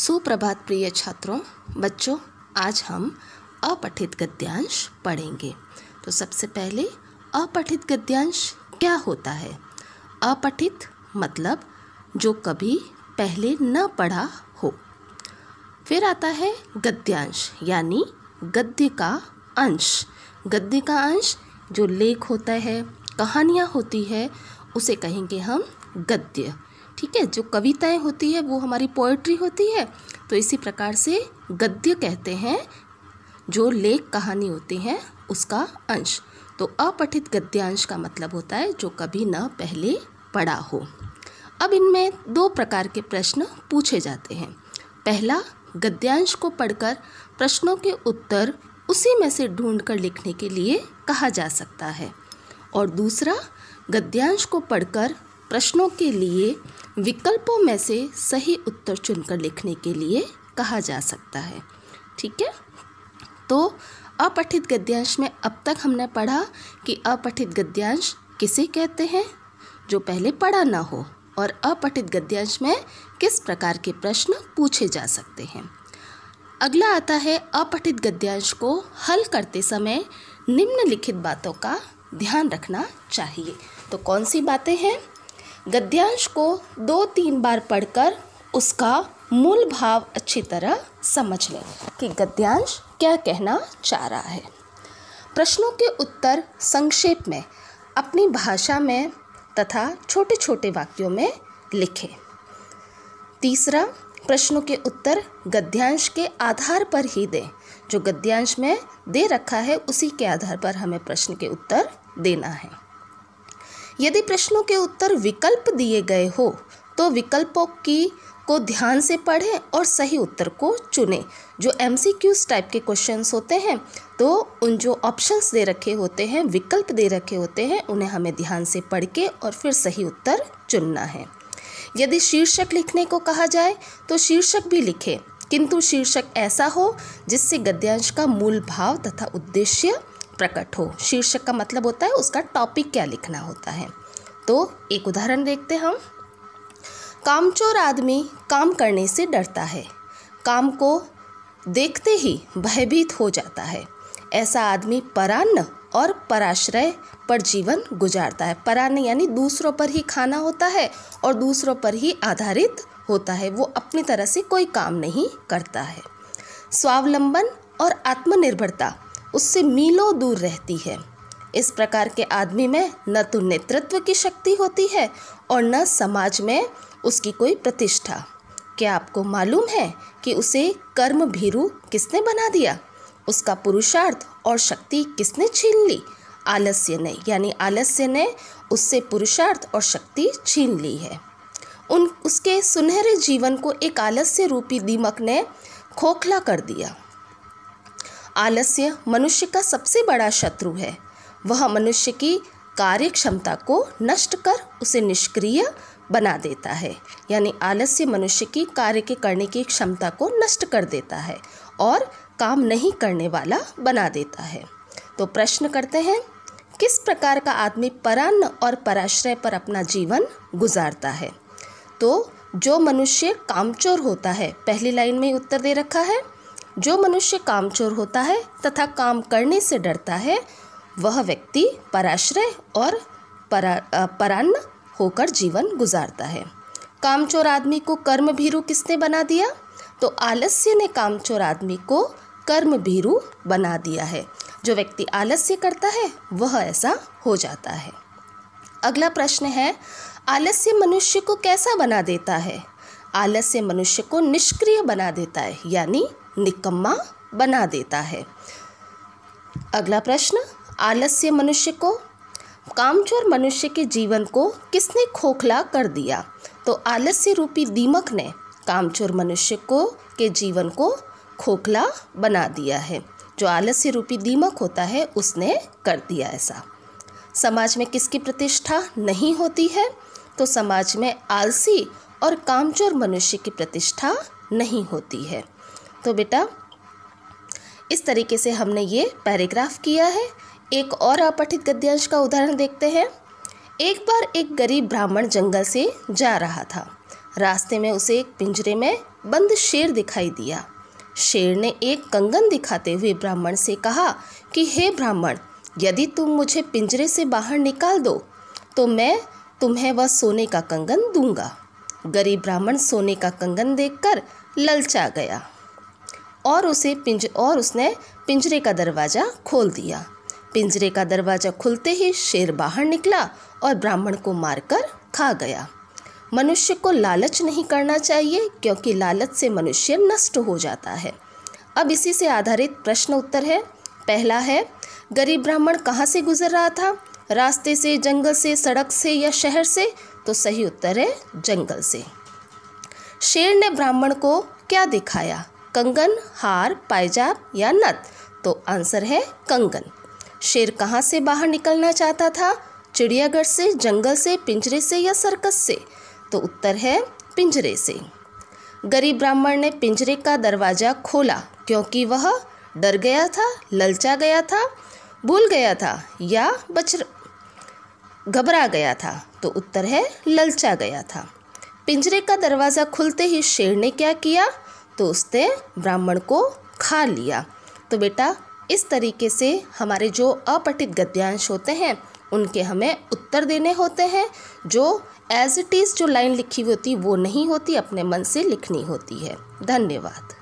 सुप्रभात प्रिय छात्रों, बच्चों, आज हम अपठित गद्यांश पढ़ेंगे। तो सबसे पहले अपठित गद्यांश क्या होता है? अपठित मतलब जो कभी पहले न पढ़ा हो। फिर आता है गद्यांश यानी गद्य का अंश। गद्य का अंश जो लेख होता है, कहानियाँ होती है, उसे कहेंगे हम गद्य। ठीक है, जो कविताएं होती है वो हमारी पोएट्री होती है। तो इसी प्रकार से गद्य कहते हैं जो लेख कहानी होती है उसका अंश। तो अपठित गद्यांश का मतलब होता है जो कभी न पहले पढ़ा हो। अब इनमें दो प्रकार के प्रश्न पूछे जाते हैं। पहला, गद्यांश को पढ़कर प्रश्नों के उत्तर उसी में से ढूंढकर लिखने के लिए कहा जा सकता है। और दूसरा, गद्यांश को पढ़कर प्रश्नों के लिए विकल्पों में से सही उत्तर चुनकर लिखने के लिए कहा जा सकता है। ठीक है, तो अपठित गद्यांश में अब तक हमने पढ़ा कि अपठित गद्यांश किसे कहते हैं, जो पहले पढ़ा ना हो, और अपठित गद्यांश में किस प्रकार के प्रश्न पूछे जा सकते हैं। अगला आता है अपठित गद्यांश को हल करते समय निम्नलिखित बातों का ध्यान रखना चाहिए। तो कौन सी बातें हैं? गद्यांश को 2-3 बार पढ़कर उसका मूल भाव अच्छी तरह समझ लें कि गद्यांश क्या कहना चाह रहा है। प्रश्नों के उत्तर संक्षेप में अपनी भाषा में तथा छोटे छोटे वाक्यों में लिखें। तीसरा, प्रश्नों के उत्तर गद्यांश के आधार पर ही दें। जो गद्यांश में दे रखा है उसी के आधार पर हमें प्रश्न के उत्तर देना है। यदि प्रश्नों के उत्तर विकल्प दिए गए हो तो विकल्पों को ध्यान से पढ़ें और सही उत्तर को चुनें। जो MCQs टाइप के क्वेश्चंस होते हैं तो उन जो ऑप्शंस दे रखे होते हैं, विकल्प दे रखे होते हैं, उन्हें हमें ध्यान से पढ़ के और फिर सही उत्तर चुनना है। यदि शीर्षक लिखने को कहा जाए तो शीर्षक भी लिखें, किंतु शीर्षक ऐसा हो जिससे गद्यांश का मूल भाव तथा उद्देश्य प्रकट हो। शीर्षक का मतलब होता है उसका टॉपिक क्या लिखना होता है। तो एक उदाहरण देखते हैं हम। कामचोर आदमी काम करने से डरता है, काम को देखते ही भयभीत हो जाता है। ऐसा आदमी परान्न और पराश्रय पर जीवन गुजारता है। परान्न यानी दूसरों पर ही खाना होता है और दूसरों पर ही आधारित होता है, वो अपनी तरह से कोई काम नहीं करता है। स्वावलंबन और आत्मनिर्भरता उससे मीलों दूर रहती है। इस प्रकार के आदमी में न तो नेतृत्व की शक्ति होती है और न समाज में उसकी कोई प्रतिष्ठा। क्या आपको मालूम है कि उसे कर्म भीरू किसने बना दिया? उसका पुरुषार्थ और शक्ति किसने छीन ली? आलस्य ने, यानी आलस्य ने उससे पुरुषार्थ और शक्ति छीन ली है। उसके सुनहरे जीवन को एक आलस्य रूपी दीमक ने खोखला कर दिया। आलस्य मनुष्य का सबसे बड़ा शत्रु है। वह मनुष्य की कार्य क्षमता को नष्ट कर उसे निष्क्रिय बना देता है। यानी आलस्य मनुष्य की कार्य के करने की क्षमता को नष्ट कर देता है और काम नहीं करने वाला बना देता है। तो प्रश्न करते हैं, किस प्रकार का आदमी परान्न और पराश्रय पर अपना जीवन गुजारता है? तो जो मनुष्य कामचोर होता है, पहली लाइन में उत्तर दे रखा है, जो मनुष्य कामचोर होता है तथा काम करने से डरता है वह व्यक्ति पराश्रय और परान्न होकर जीवन गुजारता है। कामचोर आदमी को कर्म भीरू किसने बना दिया? तो आलस्य ने कामचोर आदमी को कर्म भीरू बना दिया है। जो व्यक्ति आलस्य करता है वह ऐसा हो जाता है। अगला प्रश्न है, आलस्य मनुष्य को कैसा बना देता है? आलस्य मनुष्य को निष्क्रिय बना देता है, यानी निकम्मा बना देता है। अगला प्रश्न, आलस्य मनुष्य को, कामचोर मनुष्य के जीवन को किसने खोखला कर दिया? तो आलस्य रूपी दीमक ने कामचोर मनुष्य के जीवन को खोखला बना दिया है। जो आलस्य रूपी दीमक होता है उसने कर दिया ऐसा। समाज में किसकी प्रतिष्ठा नहीं होती है? तो समाज में आलसी और कामचोर मनुष्य की प्रतिष्ठा नहीं होती है। तो बेटा, इस तरीके से हमने ये पैराग्राफ किया है। एक और अपठित गद्यांश का उदाहरण देखते हैं। एक बार एक गरीब ब्राह्मण जंगल से जा रहा था। रास्ते में उसे एक पिंजरे में बंद शेर दिखाई दिया। शेर ने एक कंगन दिखाते हुए ब्राह्मण से कहा कि हे ब्राह्मण, यदि तुम मुझे पिंजरे से बाहर निकाल दो तो मैं तुम्हें वह सोने का कंगन दूंगा। गरीब ब्राह्मण सोने का कंगन देखकर ललचा गया और उसने पिंजरे का दरवाज़ा खोल दिया। पिंजरे का दरवाज़ा खुलते ही शेर बाहर निकला और ब्राह्मण को मारकर खा गया। मनुष्य को लालच नहीं करना चाहिए, क्योंकि लालच से मनुष्य नष्ट हो जाता है। अब इसी से आधारित प्रश्न उत्तर है। पहला है, गरीब ब्राह्मण कहाँ से गुजर रहा था? रास्ते से, जंगल से, सड़क से या शहर से? तो सही उत्तर है जंगल से। शेर ने ब्राह्मण को क्या दिखाया? कंगन, हार, पायजाब या नथ? तो आंसर है कंगन। शेर कहाँ से बाहर निकलना चाहता था? चिड़ियाघर से, जंगल से, पिंजरे से या सर्कस से? तो उत्तर है पिंजरे से। गरीब ब्राह्मण ने पिंजरे का दरवाज़ा खोला क्योंकि वह डर गया था, ललचा गया था, भूल गया था या घबरा गया था? तो उत्तर है ललचा गया था। पिंजरे का दरवाज़ा खुलते ही शेर ने क्या किया? तो उसने ब्राह्मण को खा लिया। तो बेटा, इस तरीके से हमारे जो अपठित गद्यांश होते हैं उनके हमें उत्तर देने होते हैं। जो एज इट इज़ जो लाइन लिखी हुई होती वो नहीं होती, अपने मन से लिखनी होती है। धन्यवाद।